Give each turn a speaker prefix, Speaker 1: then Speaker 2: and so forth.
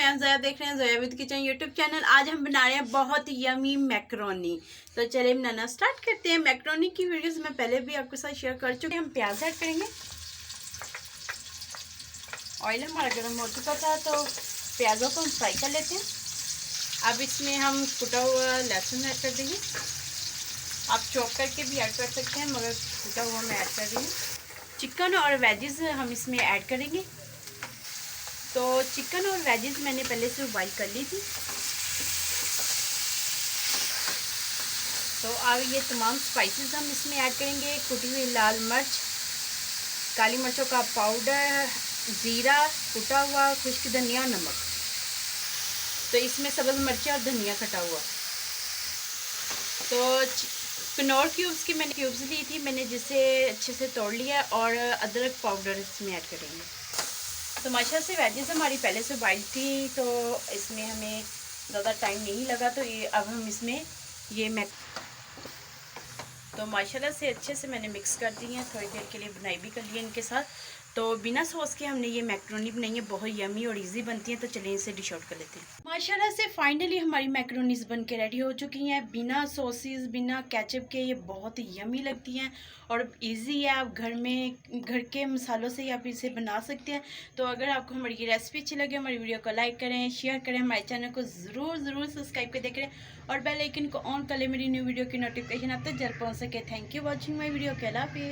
Speaker 1: हैं ज़ोया, देख रहे हैं Zoya with kitchen YouTube channel. आज हम बना रहे हैं बहुत यमी मैक्रोनी। तो चलिए बनाना स्टार्ट करते हैं। मैक्रोनी की वीडियोस मैं पहले भी आपके साथ शेयर कर चुके हैं। हम प्याज ऐड करेंगे। ऑयल हमारा गर्म हो चुका था तो प्याज़ों को हम फ्राई कर लेते हैं। अब इसमें हम कुटा हुआ लहसुन ऐड कर देंगे। आप चॉप करके भी ऐड कर सकते हैं, मगर कुटा हुआ मैं ऐड कर रही हूँ। चिकन और वेजिस हम इसमें ऐड करेंगे। तो चिकन और वेजिस मैंने पहले से बॉईल कर ली थी। तो अब ये तमाम स्पाइसेस हम इसमें ऐड करेंगे। कुटी हुई लाल मिर्च, काली मिर्चों का पाउडर, जीरा, कुटा हुआ खुश्क धनिया, नमक। तो इसमें सब्ज़ मिर्ची और धनिया कटा हुआ। तो कनौर क्यूब्स की मैंने क्यूब्स ली थी, मैंने जिसे अच्छे से तोड़ लिया। और अदरक पाउडर इसमें ऐड करेंगे। तो माशाल्लाह से वेजिस हमारी पहले से बॉइल थी, तो इसमें हमें ज़्यादा टाइम नहीं लगा। तो ये अब हम इसमें तो माशाल्लाह से अच्छे से मैंने मिक्स कर दी है। थोड़ी देर के लिए बुनाई भी कर ली है इनके साथ। तो बिना सॉस के हमने ये मैक्रोनी बनाई है, बहुत यमी और इजी बनती है। तो चलिए इसे डिश आउट कर लेते हैं। माशाल्लाह से फाइनली हमारी मैक्रोनीज बन के रेडी हो चुकी हैं। बिना सॉसेस, बिना केचप के ये बहुत यमी लगती हैं और इजी है। आप घर के मसालों से ही आप इसे बना सकते हैं। तो अगर आपको हमारी ये रेसिपी अच्छी लगे, हमारी वीडियो को लाइक करें, शेयर करें, हमारे चैनल को ज़रूर सब्सक्राइब कर देखें और बेल आइकन को ऑन कर लें मेरी न्यू वीडियो की नोटिफिकेशन आप तक जल्द पहुँच सके। Thank you watching my video के। अल्लाह हाफिज़।